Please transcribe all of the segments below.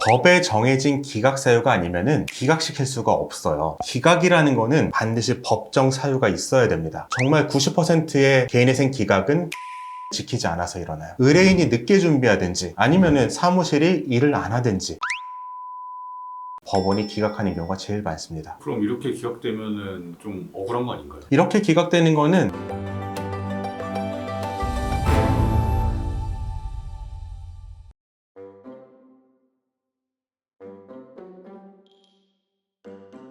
법에 정해진 기각 사유가 아니면은 기각시킬 수가 없어요. 기각이라는 거는 반드시 법정 사유가 있어야 됩니다. 정말 90%의 개인회생 기각은 지키지 않아서 일어나요. 의뢰인이 늦게 준비하든지 아니면은 사무실이 일을 안 하든지 법원이 기각하는 경우가 제일 많습니다. 그럼 이렇게 기각되면은 좀 억울한 거 아닌가요? 이렇게 기각되는 거는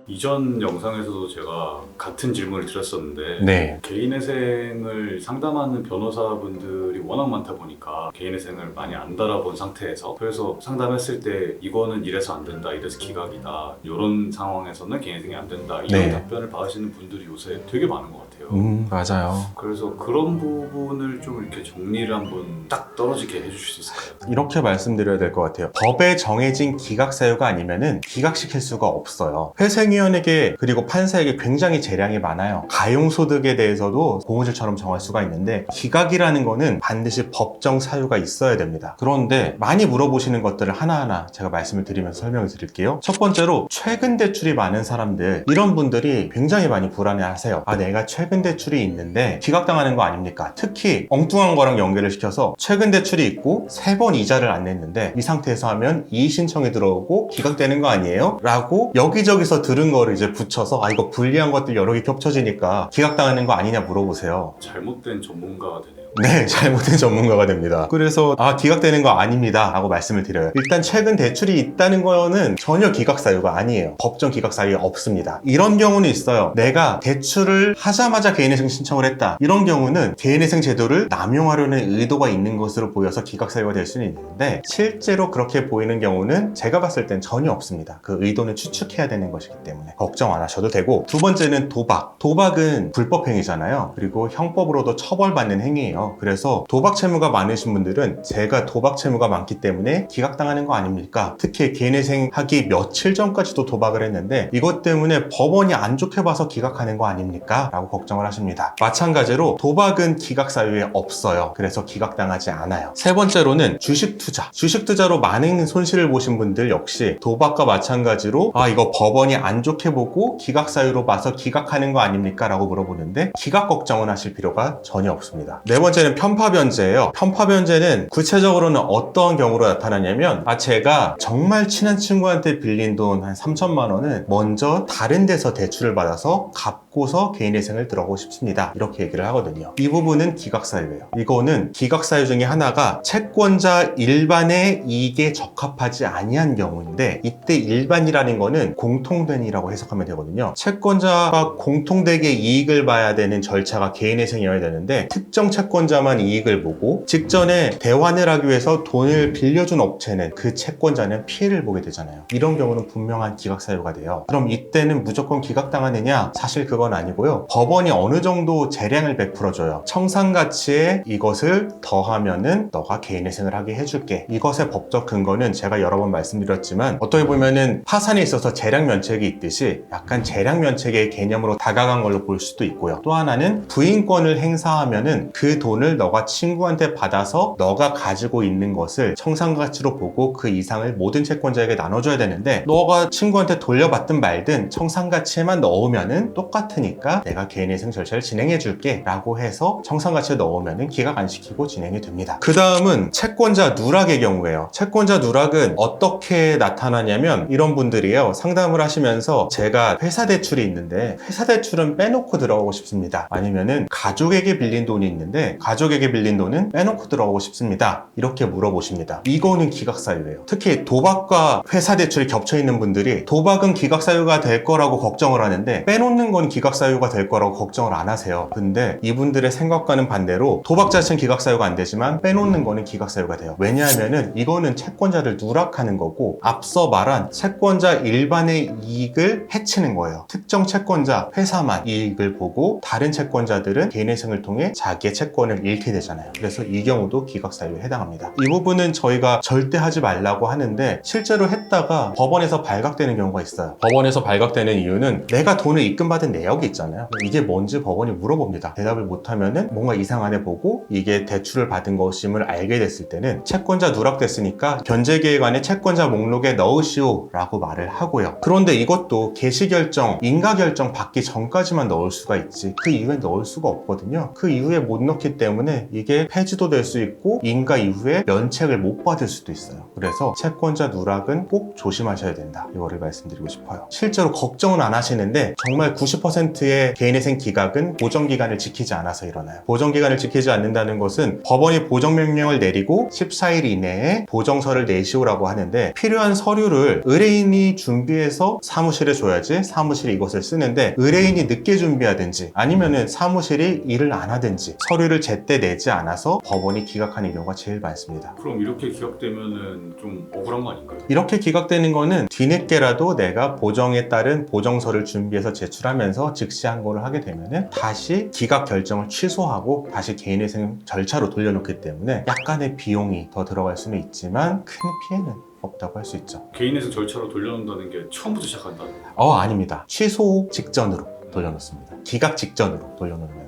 이전 영상에서도 제가 같은 질문을 드렸었는데 네. 개인회생을 상담하는 변호사분들이 워낙 많다 보니까 개인회생을 많이 안 달아본 상태에서 그래서 상담했을 때 이거는 이래서 안 된다, 이래서 기각이다, 이런 상황에서는 개인회생이 안 된다 이런 네. 답변을 받으시는 분들이 요새 되게 많은 것 같아요. 맞아요. 그래서 그런 부분을 좀 이렇게 정리를 한번 딱 떨어지게 해주실 수 있을까요? 이렇게 말씀드려야 될 것 같아요. 법에 정해진 기각 사유가 아니면은 기각시킬 수가 없어요. 회생위원에게 그리고 판사에게 굉장히 재량이 많아요. 가용소득에 대해서도 고무줄처럼 정할 수가 있는데 기각이라는 거는 반드시 법정 사유가 있어야 됩니다. 그런데 많이 물어보시는 것들을 하나하나 제가 말씀을 드리면서 설명을 드릴게요. 첫 번째로 최근 대출이 많은 사람들, 이런 분들이 굉장히 많이 불안해하세요. 아, 내가 최근 대출이 있는데 기각당하는 거 아닙니까? 특히 엉뚱한 거랑 연결을 시켜서 최근 대출이 있고 3번 이자를 안 냈는데 이 상태에서 하면 이의 신청이 들어오고 기각되는 거 아니에요? 라고 여기저기서 들은 거를 이제 붙여서 아, 이거 불리한 것들 여러 개 겹쳐지니까 기각당하는 거 아니냐 물어보세요. 잘못된 전문가가 되네요. 네, 잘못된 전문가가 됩니다. 그래서 아, 기각되는 거 아닙니다 라고 말씀을 드려요. 일단 최근 대출이 있다는 거는 전혀 기각 사유가 아니에요. 법정 기각 사유가 없습니다. 이런 경우는 있어요. 내가 대출을 하자마자 개인회생 신청을 했다. 이런 경우는 개인회생 제도를 남용하려는 의도가 있는 것으로 보여서 기각 사유가 될 수는 있는데 실제로 그렇게 보이는 경우는 제가 봤을 땐 전혀 없습니다. 그 의도는 추측해야 되는 것이기 때문에 걱정 안 하셔도 되고, 두 번째는 도박. 도박은 불법행위잖아요. 그리고 형법으로도 처벌받는 행위예요. 그래서 도박 채무가 많으신 분들은 제가 도박 채무가 많기 때문에 기각당하는 거 아닙니까? 특히 개인회생 하기 며칠 전까지도 도박을 했는데 이것 때문에 법원이 안 좋게 봐서 기각하는 거 아닙니까? 라고 걱정을 하십니다. 마찬가지로 도박은 기각 사유에 없어요. 그래서 기각당하지 않아요. 세 번째로는 주식 투자. 주식 투자로 많은 손실을 보신 분들 역시 도박과 마찬가지로 아, 이거 법원이 안 좋게 보고 기각 사유로 봐서 기각하는 거 아닙니까? 라고 물어보는데 기각 걱정은 하실 필요가 전혀 없습니다. 네 번째는 편파 변제예요. 편파 변제는 구체적으로는 어떤 경우로 나타나냐면 아, 제가 정말 친한 친구한테 빌린 돈 한 3천만 원은 먼저 다른 데서 대출을 받아서 갚고서 개인회생을 들어가고 싶습니다. 이렇게 얘기를 하거든요. 이 부분은 기각 사유예요. 이거는 기각 사유 중에 하나가 채권자 일반의 이익에 적합하지 아니한 경우인데 이때 일반이라는 거는 공통된이라고 해석하면 되거든요. 채권자가 공통되게 이익을 봐야 되는 절차가 개인회생이어야 되는데 특정 채권자만 이익을 보고 직전에 대환을 하기 위해서 돈을 빌려준 업체는 그 채권자는 피해를 보게 되잖아요. 이런 경우는 분명한 기각 사유가 돼요. 그럼 이때는 무조건 기각당하느냐? 사실 그건 아니고요. 법원이 어느 정도 재량을 베풀어줘요. 청산가치에 이것을 더하면은 너가 개인회생을 하게 해줄게. 이것의 법적 근거는 제가 여러 번 말씀드렸지만 어떻게 보면은 파산에 있어서 재량 면책이 있듯이 약간 재량 면책의 개념으로 다가간 걸로 볼 수도 있고요. 또 하나는 부인권을 행사하면은 그 돈을 너가 친구한테 받아서 너가 가지고 있는 것을 청산가치로 보고 그 이상을 모든 채권자에게 나눠줘야 되는데 너가 친구한테 돌려받든 말든 청산가치에만 넣으면은 똑같으니까 내가 개인회생 절차를 진행해줄게 라고 해서 청산가치에 넣으면은 기각 안 시키고 진행이 됩니다. 그 다음은 채권자 누락의 경우예요. 채권자 누락은 어떻게 나타나냐면 이런 분들이에요. 상담을 하시면서 제가 회사 대출이 있는데 회사 대출은 빼놓고 들어가고 싶습니다. 아니면은 가족에게 빌린 돈이 있는데 가족에게 빌린 돈은 빼놓고 들어가고 싶습니다. 이렇게 물어보십니다. 이거는 기각 사유예요. 특히 도박과 회사 대출이 겹쳐 있는 분들이 도박은 기각 사유가 될 거라고 걱정을 하는데 빼놓는 건 기각 사유가 될 거라고 걱정을 안 하세요. 근데 이분들의 생각과는 반대로 도박 자체는 기각 사유가 안 되지만 빼놓는 거는 기각 사유가 돼요. 왜냐하면은 이거는 채권자를 누락하는 거고 앞서 말한 채권자 일반의 이익을 해치는 거예요. 특정 채권자 회사만 이익을 보고 다른 채권자들은 개인회생을 통해 자기의 채권을 채권을 잃게 되잖아요. 그래서 이 경우도 기각사유에 해당합니다. 이 부분은 저희가 절대 하지 말라고 하는데 실제로 했다가 법원에서 발각되는 경우가 있어요. 법원에서 발각되는 이유는 내가 돈을 입금받은 내역이 있잖아요. 이게 뭔지 법원이 물어봅니다. 대답을 못하면은 뭔가 이상하네 보고 이게 대출을 받은 것임을 알게 됐을 때는 채권자 누락됐으니까 변제계획안에 채권자 목록에 넣으시오 라고 말을 하고요. 그런데 이것도 개시결정, 인가결정 받기 전까지만 넣을 수가 있지 그 이후에 넣을 수가 없거든요. 그 이후에 못 넣기 때문에 이게 폐지도 될 수 있고 인가 이후에 면책을 못 받을 수도 있어요. 그래서 채권자 누락은 꼭 조심하셔야 된다. 이거를 말씀드리고 싶어요. 실제로 걱정은 안 하시는데 정말 90%의 개인회생 기각은 보정기간을 지키지 않아서 일어나요. 보정기간을 지키지 않는다는 것은 법원이 보정명령을 내리고 14일 이내에 보정서를 내시오라고 하는데 필요한 서류를 의뢰인이 준비해서 사무실에 줘야지 사무실이 이것을 쓰는데 의뢰인이 늦게 준비하든지 아니면은 사무실이 일을 안 하든지 서류를 제때 내지 않아서 법원이 기각하는 경우가 제일 많습니다. 그럼 이렇게 기각되면은 좀 억울한 거 아닌가요? 이렇게 기각되는 거는 뒤늦게라도 내가 보정에 따른 보정서를 준비해서 제출하면서 즉시 항고를 하게 되면은 다시 기각 결정을 취소하고 다시 개인회생 절차로 돌려놓기 때문에 약간의 비용이 더 들어갈 수는 있지만 큰 피해는 없다고 할 수 있죠. 개인회생 절차로 돌려놓는다는 게 처음부터 시작한다는 거예요? 아닙니다. 취소 직전으로 돌려놓습니다. 기각 직전으로 돌려놓는 거예요.